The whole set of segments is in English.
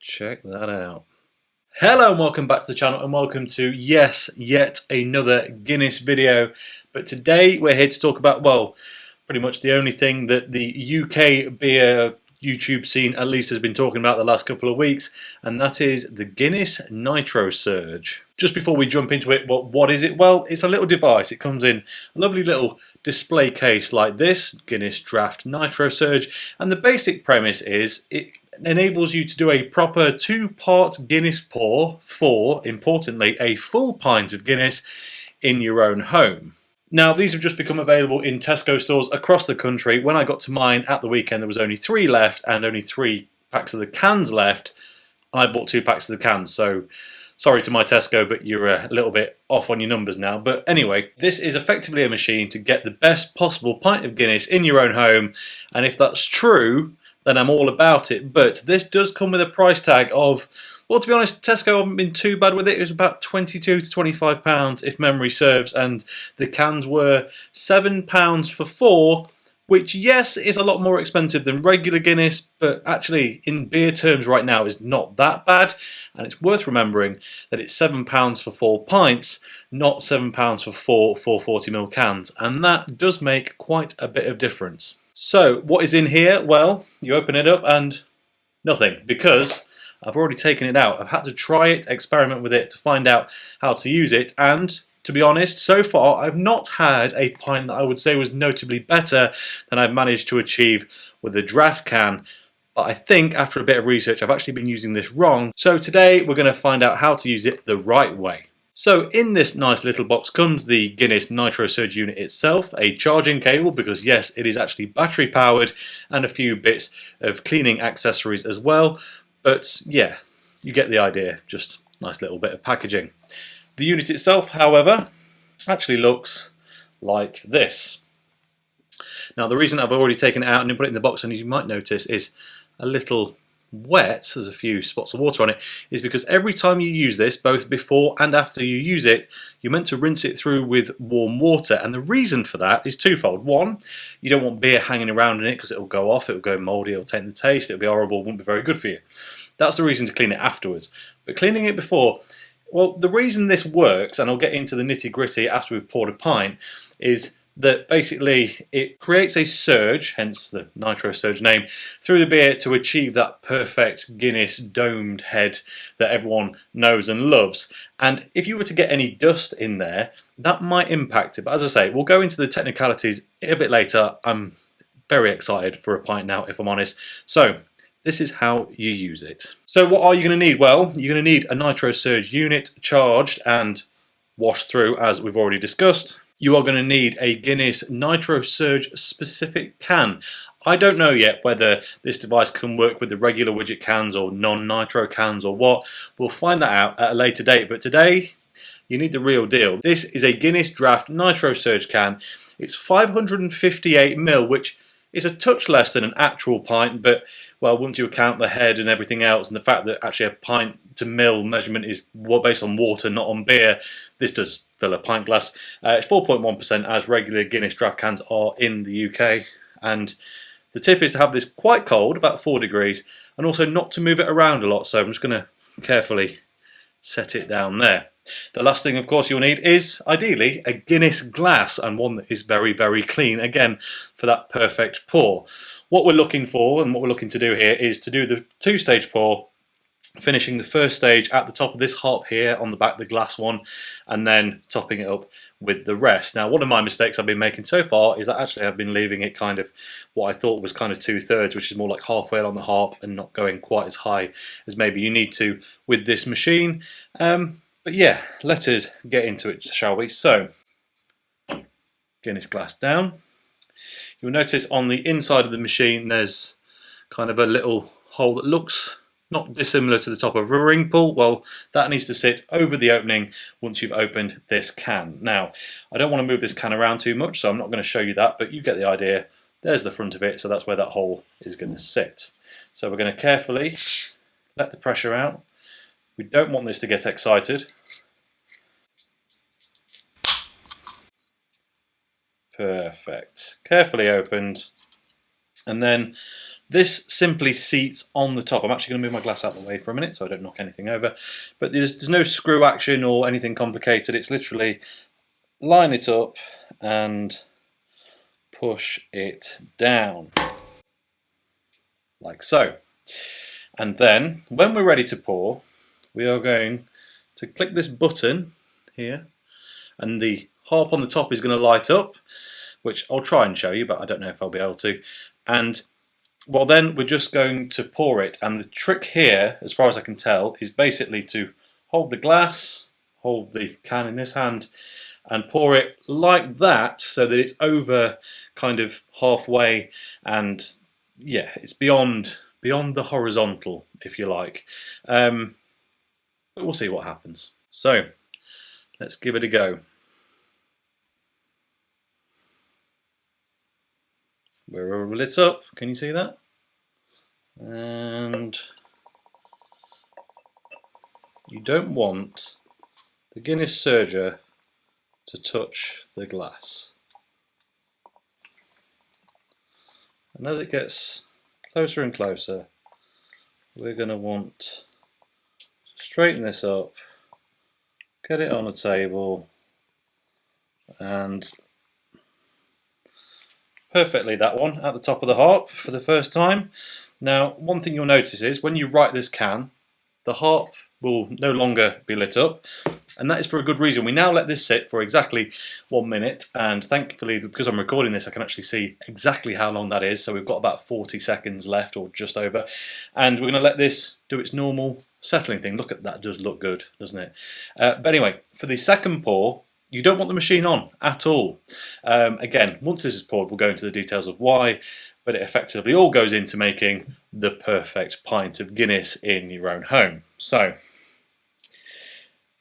Check that out. Hello and welcome back to the channel and welcome to, yes, yet another Guinness video. But today we're here to talk about, well, pretty much the only thing that the UK beer YouTube scene at least has been talking about the last couple of weeks, and that is the Guinness NITROSURGE. Just before we jump into it, well, what is it? Well, it's a little device. It comes in a lovely little display case like this, Guinness Draught NITROSURGE, and the basic premise is it enables you to do a proper 2-part Guinness pour for, importantly, a full pint of Guinness in your own home. Now, these have just become available in Tesco stores across the country. When I got to mine at the weekend, there was only 3 left and only 3 packs of the cans left. I bought 2 packs of the cans, so sorry to my Tesco, but you're a little bit off on your numbers now. But anyway, this is effectively a machine to get the best possible pint of Guinness in your own home, and if that's true, then I'm all about it. But this does come with a price tag of, well, to be honest, Tesco haven't been too bad with it. It was about £22 to £25 if memory serves, and the cans were £7 for 4, which, yes, is a lot more expensive than regular Guinness, but actually in beer terms right now is not that bad. And it's worth remembering that it's £7 for 4 pints, not £7 for 4 440ml cans, and that does make quite a bit of difference. So what is in here? Well, you open it up and nothing, because I've already taken it out. I've had to try it, experiment with it to find out how to use it, and to be honest, so far I've not had a pint that I would say was notably better than I've managed to achieve with the draft can. But I think after a bit of research I've actually been using this wrong. So today we're going to find out how to use it the right way. So in this nice little box comes the Guinness NITROSURGE unit itself, a charging cable, because yes, it is actually battery powered, and a few bits of cleaning accessories as well. But yeah, you get the idea, just nice little bit of packaging. The unit itself, however, actually looks like this. Now the reason I've already taken it out and put it in the box, and as you might notice, is a little wet, there's a few spots of water on it, is because every time you use this, both before and after you use it, you're meant to rinse it through with warm water. And the reason for that is twofold. One, you don't want beer hanging around in it because it'll go off, it'll go mouldy, it'll taint the taste, it'll be horrible, won't be very good for you. That's the reason to clean it afterwards. But cleaning it before, well, the reason this works, and I'll get into the nitty gritty after we've poured a pint, is that basically it creates a surge, hence the NITROSURGE name, through the beer to achieve that perfect Guinness domed head that everyone knows and loves. And if you were to get any dust in there, that might impact it. But as I say, we'll go into the technicalities a bit later. I'm very excited for a pint now, if I'm honest. So this is how you use it. So what are you going to need? Well, you're going to need a NITROSURGE unit charged and washed through, as we've already discussed. You are going to need a Guinness NITROSURGE specific can. I don't know yet whether this device can work with the regular widget cans or non-nitro cans or what. We'll find that out at a later date, but today you need the real deal. This is a Guinness Draught NITROSURGE can. It's 558ml, which is a touch less than an actual pint, but well, once you account the head and everything else, and the fact that actually a pint to mil measurement is based on water, not on beer, this does fill a pint glass. It's 4.1%, as regular Guinness draft cans are in the UK, and the tip is to have this quite cold, about 4 degrees, and also not to move it around a lot, so I'm just going to carefully set it down there. The last thing, of course, you'll need is, ideally, a Guinness glass, and one that is very, very clean, again, for that perfect pour. What we're looking for, and what we're looking to do here, is to do the 2-stage pour, finishing the first stage at the top of this hop here on the back, the glass one, and then topping it up with the rest. Now, one of my mistakes I've been making so far is that actually I've been leaving it kind of what I thought was kind of 2/3, which is more like halfway on the harp and not going quite as high as maybe you need to with this machine. But yeah, let us get into it, shall we? So, Guinness glass down. You'll notice on the inside of the machine there's kind of a little hole that looks not dissimilar to the top of a ring pull. Well, that needs to sit over the opening once you've opened this can. Now, I don't want to move this can around too much, so I'm not going to show you that, but you get the idea. There's the front of it, so that's where that hole is going to sit. So we're going to carefully let the pressure out. We don't want this to get excited. Perfect. Carefully opened. And then This simply seats on the top. I'm actually going to move my glass out of the way for a minute so I don't knock anything over. But there's no screw action or anything complicated. It's literally line it up and push it down, like so. And then, when we're ready to pour, we are going to click this button here, and the harp on the top is going to light up, which I'll try and show you, but I don't know if I'll be able to. And well, then we're just going to pour it, and the trick here, as far as I can tell, is basically to hold the glass, hold the can in this hand, and pour it like that, so that it's over kind of halfway, and yeah, it's beyond the horizontal, if you like. But we'll see what happens. So let's give it a go. We're lit up, can you see that? And you don't want the Guinness Surger to touch the glass. And as it gets closer and closer, we're going to want to straighten this up, get it on a table, and perfectly that one at the top of the harp for the first time. Now, one thing you'll notice is when you right this can, the harp will no longer be lit up, and that is for a good reason. We now let this sit for exactly 1 minute, and thankfully, because I'm recording this, I can actually see exactly how long that is. So we've got about 40 seconds left, or just over, and we're going to let this do its normal settling thing. Look at that, does look good, doesn't it? But anyway, for the second pour, you don't want the machine on at all. Again, once this is poured, we'll go into the details of why, but it effectively all goes into making the perfect pint of Guinness in your own home. So,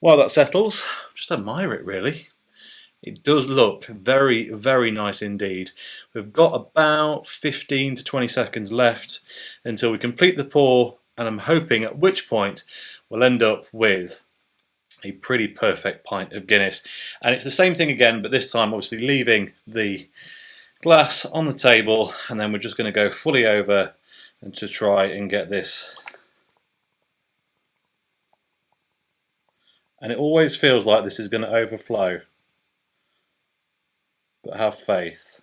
while that settles, just admire it really. It does look very, very nice indeed. We've got about 15 to 20 seconds left until we complete the pour, and I'm hoping at which point we'll end up with a pretty perfect pint of Guinness. And it's the same thing again, but this time obviously leaving the glass on the table, and then we're just going to go fully over and to try and get this. And it always feels like this is going to overflow, but have faith.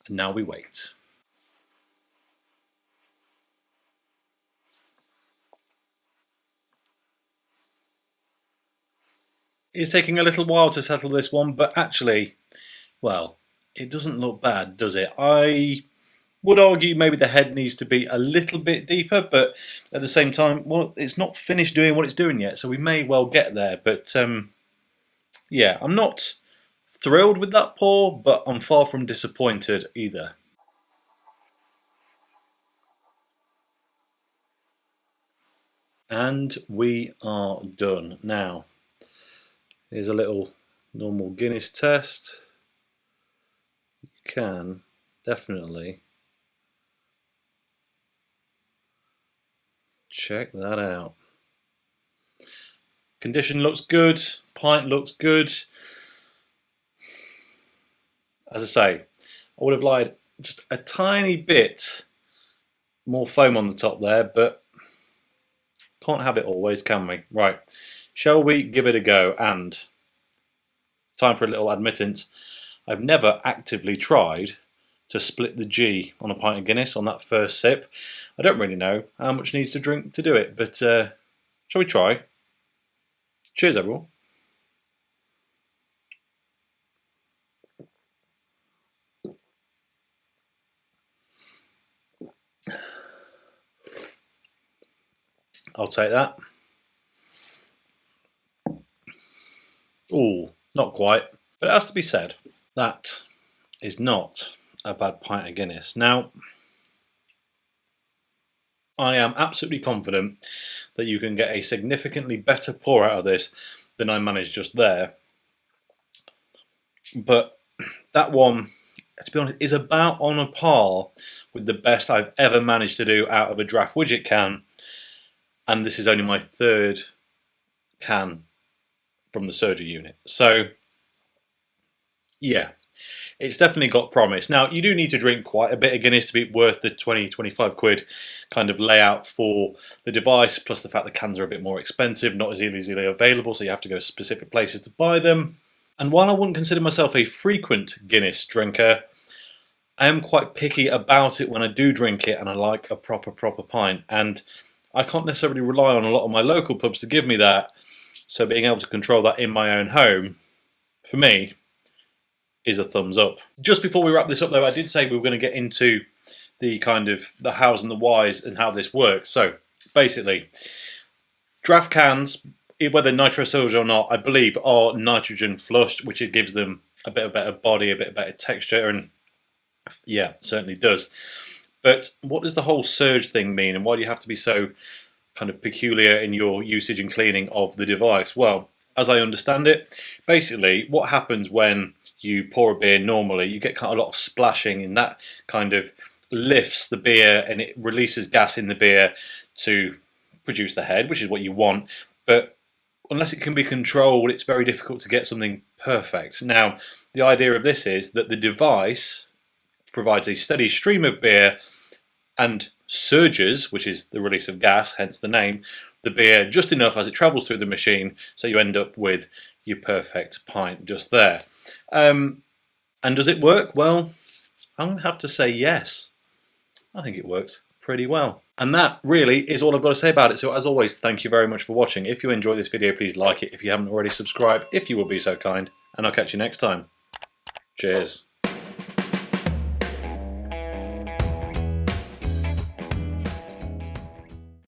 And now we wait. It's taking a little while to settle this one, but actually, well, it doesn't look bad, does it? I would argue maybe the head needs to be a little bit deeper, but at the same time, well, it's not finished doing what it's doing yet, so we may well get there. But yeah, I'm not thrilled with that pour, but I'm far from disappointed either. And we are done. Now, here's a little normal Guinness test. You can definitely check that out. Condition looks good, pint looks good. As I say, I would have liked just a tiny bit more foam on the top there, but can't have it always, can we? Right, shall we give it a go? And time for a little admittance. I've never actively tried to split the G on a pint of Guinness on that first sip. I don't really know how much needs to drink to do it, but shall we try? Cheers, everyone. I'll take that. Ooh, not quite, but it has to be said. That is not a bad pint of Guinness. Now, I am absolutely confident that you can get a significantly better pour out of this than I managed just there. But that one, to be honest, is about on a par with the best I've ever managed to do out of a Draught widget can. And this is only my third can from the Surger unit. So, yeah, it's definitely got promise. Now, you do need to drink quite a bit of Guinness to be worth the 20-25 quid kind of layout for the device, plus the fact the cans are a bit more expensive, not as easily available, so you have to go specific places to buy them. And while I wouldn't consider myself a frequent Guinness drinker, I am quite picky about it when I do drink it, and I like a proper pint. And I can't necessarily rely on a lot of my local pubs to give me that, so being able to control that in my own home, for me, is a thumbs up. Just before we wrap this up though, I did say we were going to get into the kind of the hows and the whys and how this works. So basically, draft cans, whether NITROSURGE or not, I believe are nitrogen flushed, which it gives them a bit of better body, a bit better texture, and yeah, certainly does. But what does the whole surge thing mean, and why do you have to be so kind of peculiar in your usage and cleaning of the device? Well, as I understand it, basically what happens when you pour a beer normally, you get kind of a lot of splashing, and that kind of lifts the beer and it releases gas in the beer to produce the head, which is what you want. But unless it can be controlled, it's very difficult to get something perfect. Now, the idea of this is that the device provides a steady stream of beer and surges, which is the release of gas, hence the name, the beer just enough as it travels through the machine, so you end up with your perfect pint just there. And does it work? Well, I'm going to have to say yes. I think it works pretty well. And that really is all I've got to say about it. So as always, thank you very much for watching. If you enjoyed this video, please like it. If you haven't already, subscribe if you will be so kind. And I'll catch you next time. Cheers.